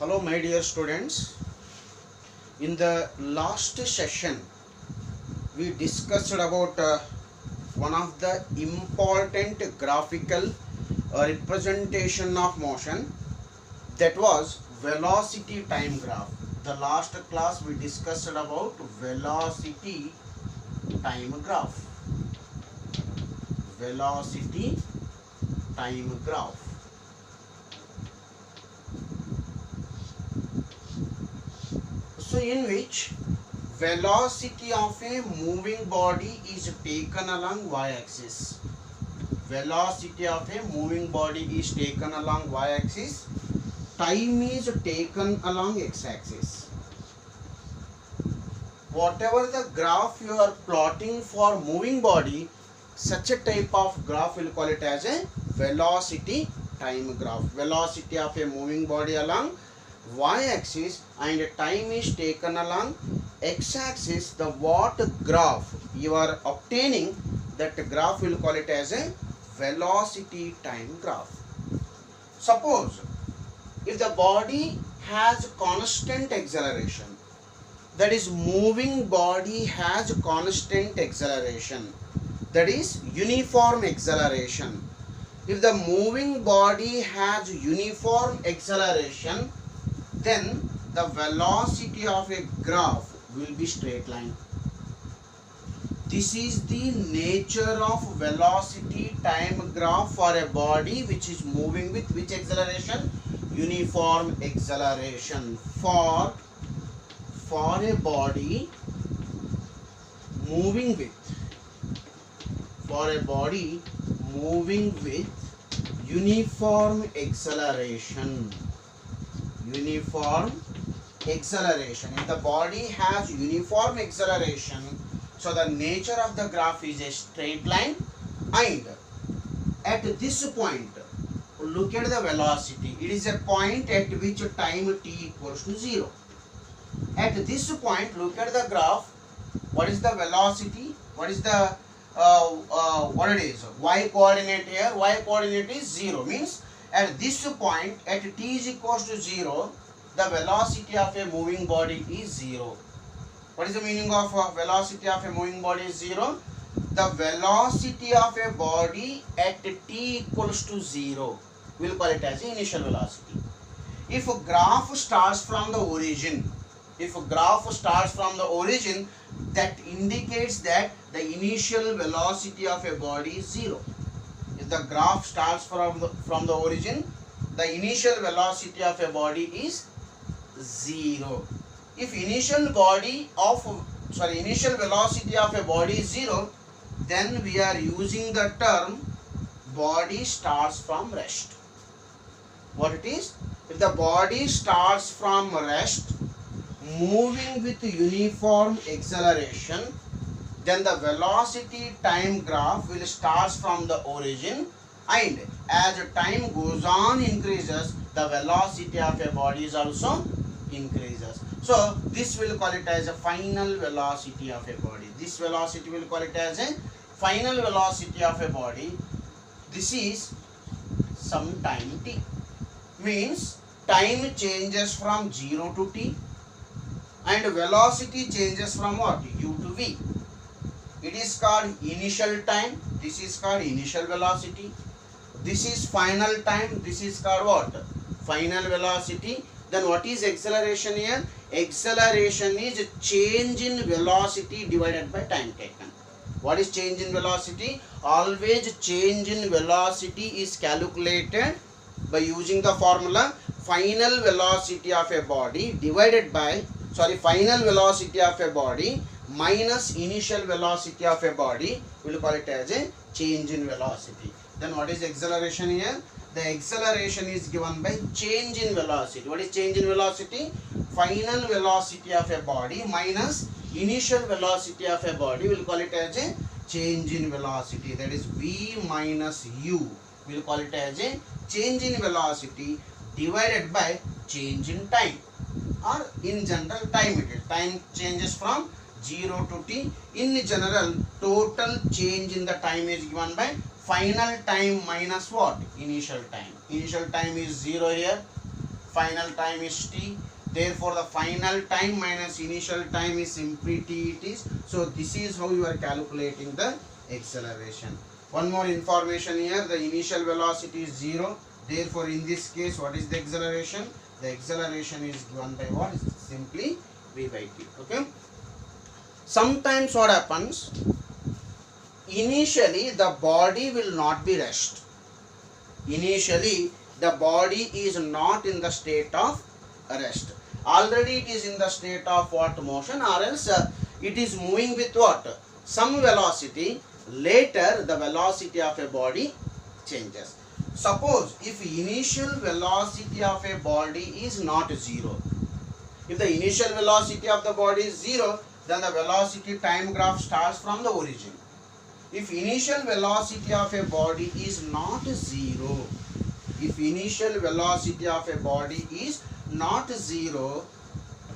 Hello my dear students. In the last session we discussed about one of the important graphical representation of motion, that was velocity time graph. The last class we discussed about velocity time graph. Velocity time graph. So in which velocity of a moving body is taken along y-axis. Velocity of a moving body is taken along y-axis. Time is taken along x-axis. Whatever the graph you are plotting for moving body, such a type of graph will call it as a velocity time graph. Velocity of a moving body along y-axis and time is taken along x-axis. The what graph you are obtaining, that graph will call it as a velocity time graph. Suppose if the body has constant acceleration, that is moving body has constant acceleration, that is uniform acceleration. If the moving body has uniform acceleration, then the velocity of a graph will be straight line. This is the nature of velocity time graph for a body which is moving with which acceleration? Uniform acceleration. For a body moving with uniform acceleration. Uniform acceleration. If the body has uniform acceleration, so the nature of the graph is a straight line, and at this point look at the velocity. It is a point at which time t equals to 0. At this point look at the graph. What is the velocity? What is the what it is? Y coordinate here. Y coordinate is 0, means at this point at t is equals to 0, the velocity of a moving body is 0. What is the meaning of velocity of a moving body is 0? The velocity of a body at t equals to 0, we'll call it as initial velocity. If a graph starts from the origin, that indicates that the initial velocity of a body is 0. If the graph starts from the origin, the initial velocity of a body is 0. If initial velocity of a body is 0, then we are using the term body starts from rest. What it is? If the body starts from rest, moving with uniform acceleration, then the velocity time graph will start from the origin, and as time goes on increases, the velocity of a body is also increases. So this will call it as a final velocity of a body. This velocity will call it as a final velocity of a body. This is some time t, means time changes from 0 to t and velocity changes from what? U to v. It is called initial time. This is called initial velocity. This is final time. This is called what? Final velocity. Then what is acceleration here? Acceleration is change in velocity divided by time taken. What is change in velocity? Always change in velocity is calculated by using the formula final velocity of a body divided by final velocity of a body minus initial velocity of a body. We will call it as a change in velocity. Then what is acceleration here? The acceleration is given by change in velocity. What is change in velocity? Final velocity of a body minus initial velocity of a body. We will call it as a change in velocity. That is v minus u. We will call it as a change in velocity divided by change in time, or in general time it is. Time changes from 0 to t. In general, total change in the time is given by final time minus what? Initial time. Initial time is 0 here. final time is t. Therefore, the final time minus initial time is simply t it is. So, this is how you are calculating the acceleration. One more information here, the initial velocity is 0. Therefore, in this case, what is the acceleration? The acceleration is given by what? Simply v by t. Okay. Sometimes what happens? Initially, the body will not be rest. Initially, the body is not in the state of rest. Already it is in the state of what? Motion, or else it is moving with what? Some velocity. Later, the velocity of a body changes. Suppose if initial velocity of a body is not 0. If the initial velocity of the body is 0, then the velocity time graph starts from the origin. If initial velocity of a body is not 0, if initial velocity of a body is not 0,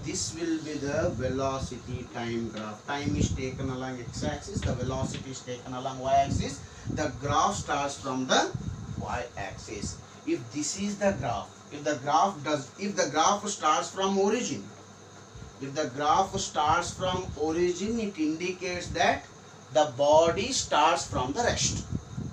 this will be the velocity time graph. Time is taken along x-axis, the velocity is taken along y-axis. The graph starts from the y-axis. If this is the graph, if the graph starts from origin, if the graph starts from origin, it indicates that the body starts from the rest.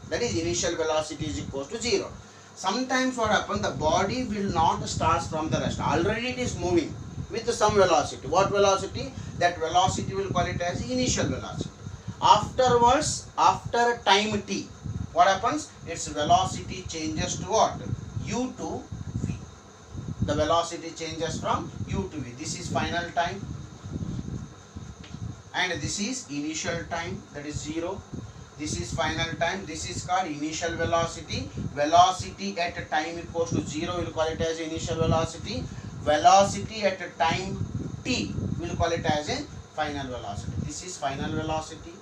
That is, initial velocity is equal to 0. Sometimes what happens, the body will not start from the rest. Already it is moving with some velocity. What velocity? That velocity will call it as initial velocity. Afterwards, after time t, what happens? Its velocity changes to what? U to v. The velocity changes from u to v. This is final time and this is initial time, that is 0. This is final time. This is called initial velocity. Velocity at time equals to 0, we'll call it as initial velocity. Velocity at time t, we'll call it as a final velocity. This is final velocity.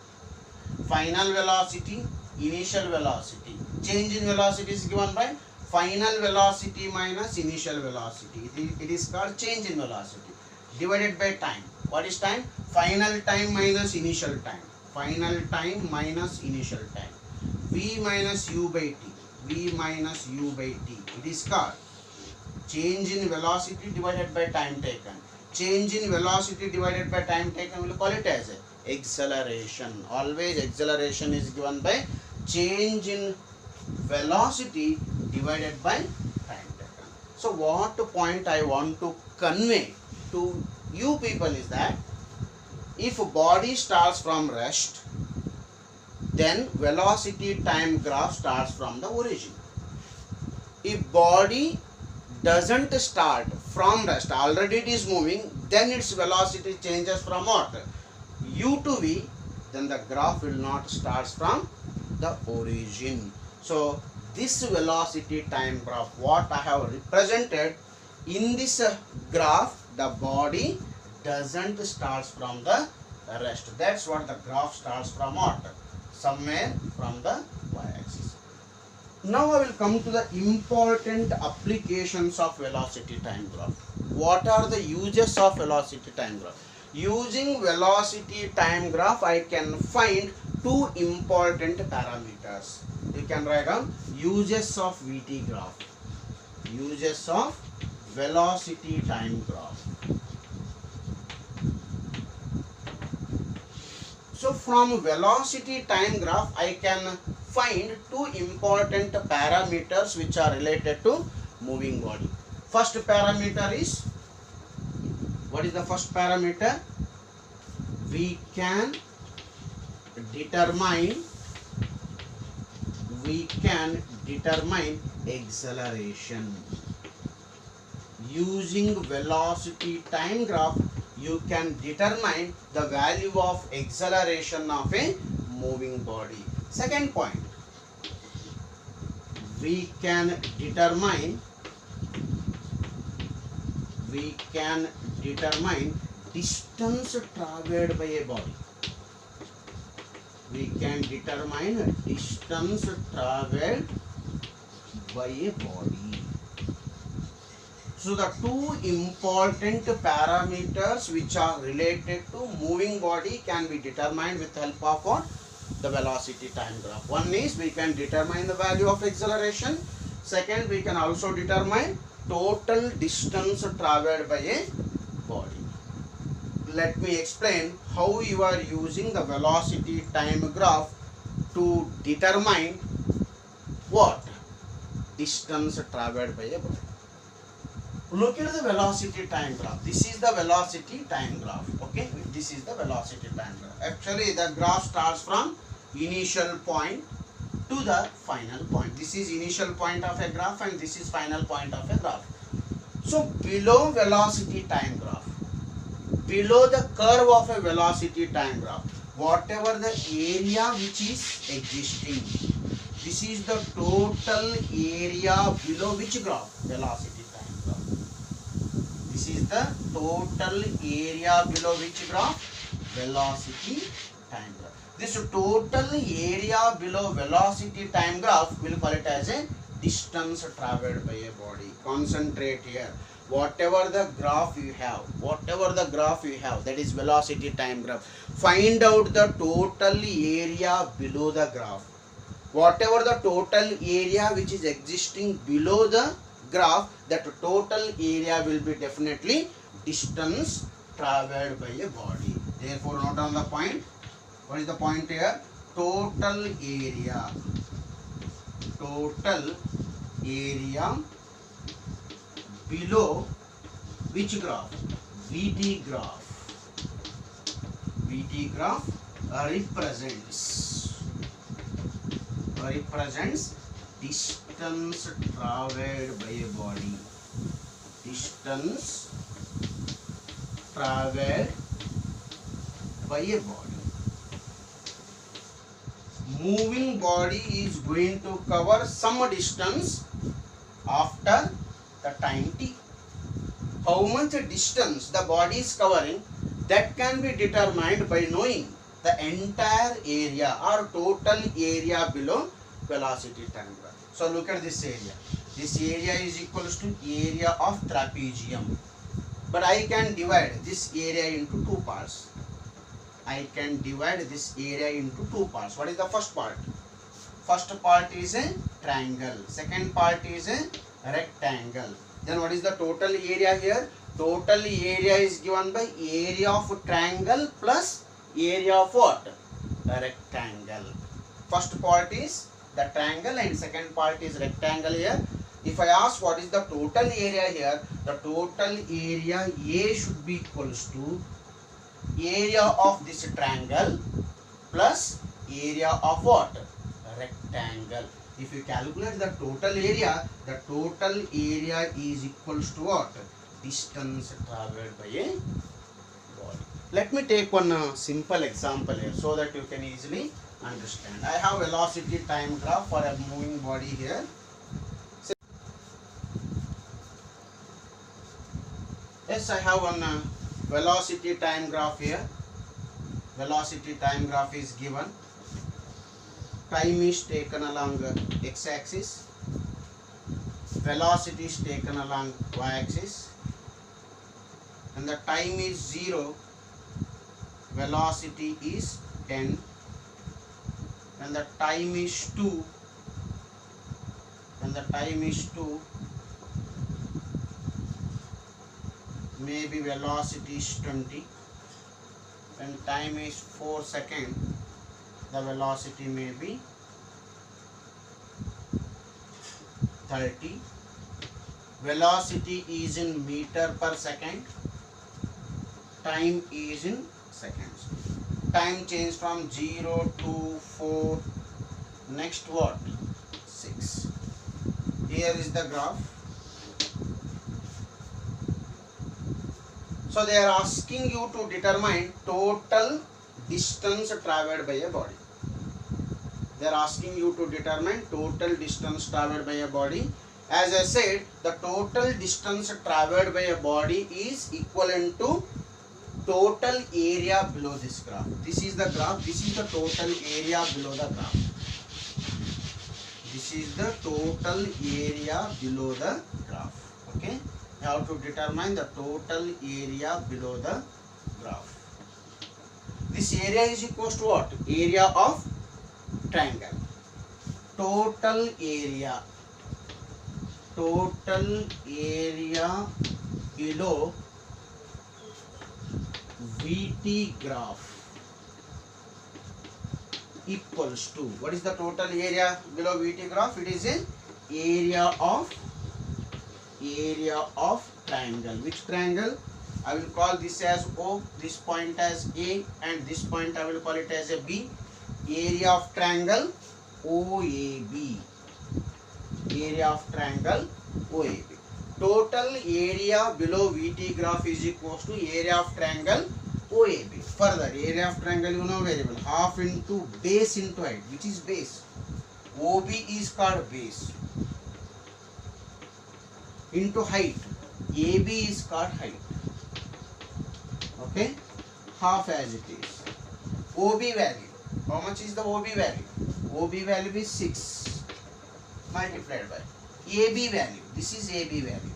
Final velocity, initial velocity. Change in velocity is given by final velocity minus initial velocity. It is called change in velocity divided by time. What is time? Final time minus initial time. Final time minus initial time. V minus u by t. V minus u by t. It is called change in velocity divided by time taken. Change in velocity divided by time taken, we will call it as acceleration. Always acceleration is given by change in velocity divided by time taken. So what point I want to convey to you people is that if body starts from rest, then velocity time graph starts from the origin. If body doesn't start from rest, already it is moving, then its velocity changes from what? U to v, then the graph will not start from the origin. So this velocity time graph, what I have represented in this graph, the body doesn't start from the rest. That's what the graph starts from what? Somewhere from the y-axis. Now I will come to the important applications of velocity time graph. What are the uses of velocity time graph? Using velocity time graph, I can find two important parameters. You can write down uses of VT graph. Uses of velocity time graph. So from velocity time graph, I can find two important parameters which are related to moving body. First parameter is, what is the first parameter? We can determine acceleration. Using velocity time graph, you can determine the value of acceleration of a moving body. Second point, we can determine distance traveled by a body. We can determine distance traveled by a body. So the two important parameters which are related to moving body can be determined with the help of what? The velocity time graph. One is we can determine the value of acceleration. Second, we can also determine total distance traveled by a body. Let me explain how you are using the velocity time graph to determine what? Distance traveled by a body. Look at the velocity time graph. This is the velocity time graph. Okay, this is the velocity time graph. Actually, the graph starts from initial point to the final point. This is initial point of a graph and this is final point of a graph. So below velocity time graph, below the curve of a velocity time graph, whatever the area which is existing, this is the total area below which graph? Velocity time graph. This is the total area below which graph? Velocity time graph. This total area below velocity time graph, we'll call it as a distance traveled by a body. Concentrate here. Whatever the graph you have, that is velocity time graph. Find out the total area below the graph. Whatever the total area which is existing below the graph, that total area will be definitely distance traveled by a body. Therefore, note down the point. What is the point here? Total area. Total area below which graph? VT graph. VT graph represents distance traveled by a body. Distance traveled by a body. Moving body is going to cover some distance after the time t. How much distance the body is covering, that can be determined by knowing the entire area or total area below velocity time graph. So look at this area. This area is equals to area of trapezium. But I can divide this area into two parts. I can divide this area into two parts. What is the first part? First part is a triangle. Second part is a rectangle. Then what is the total area here? Total area is given by area of triangle plus area of what? A rectangle. First part is the triangle and second part is rectangle here. If I ask what is the total area here, the total area A should be equals to area of this triangle plus area of what? Rectangle. If you calculate the total area is equals to what? Distance traveled by a body. Let me take one simple example here so that you can easily understand. I have velocity time graph for a moving body here. Yes, I have one velocity time graph here. Velocity time graph is given. Time is taken along x-axis. Velocity is taken along y-axis. And the time is 0. Velocity is 10. And the time is 2. Maybe velocity is 20. When time is 4 seconds, the velocity may be 30. Velocity is in meter per second. Time is in seconds. Time change from 0 to 4. Next what? 6. Here is the graph. So they are asking you to determine total distance traveled by a body. They are asking you to determine total distance traveled by a body. As I said, the total distance traveled by a body is equivalent to total area below this graph. This is the graph. This is the total area below the graph. This is the total area below the graph. Okay. You have to determine the total area below the graph. This area is equals to what? Area of triangle. Total area total area below VT graph equals to, what is the total area below VT graph? It is an area of triangle. Which triangle? I will call this as O, this point as A, and this point I will call it as a B. Area of triangle OAB. Area of triangle OAB. Total area below VT graph is equals to area of triangle OAB. Further, area of triangle you know very well. Half into base into height. Which is base? OB is called base. Into height. AB is called height. Okay? Half as it is. OB value. How much is the OB value? OB value is 6 multiplied by AB value. This is AB value.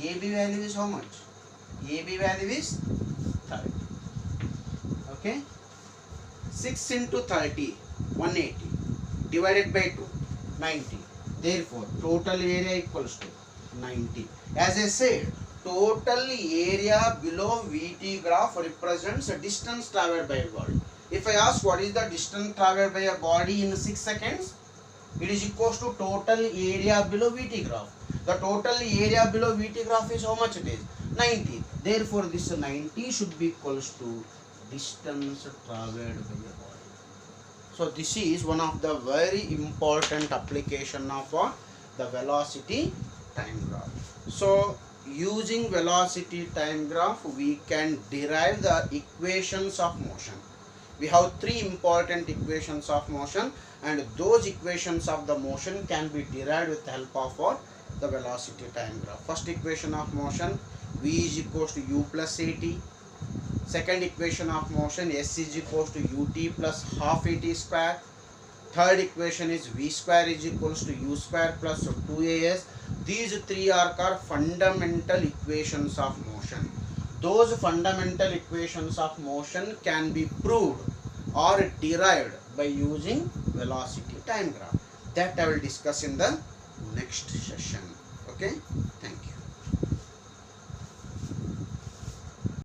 AB value is how much? AB value is 30. Okay? 6 into 30, 180. Divided by 2, 90. Therefore, total area equals to 90. As I said, total area below VT graph represents a distance traveled by a body. If I ask what is the distance traveled by a body in 6 seconds, it is equals to total area below VT graph. The total area below VT graph is how much it is? 90. Therefore, this 90 should be equals to distance traveled by a body. So, this is one of the very important application of the velocity time graph. So, using velocity time graph, we can derive the equations of motion. We have 3 important equations of motion, and those equations of the motion can be derived with the help of the velocity time graph. First equation of motion, V is equals to U plus AT. Second equation of motion, S is equals to UT plus half AT square. Third equation is V square is equals to U square plus 2AS. These 3 are called fundamental equations of motion. Those fundamental equations of motion can be proved or derived by using velocity time graph. That I will discuss in the next session. Okay.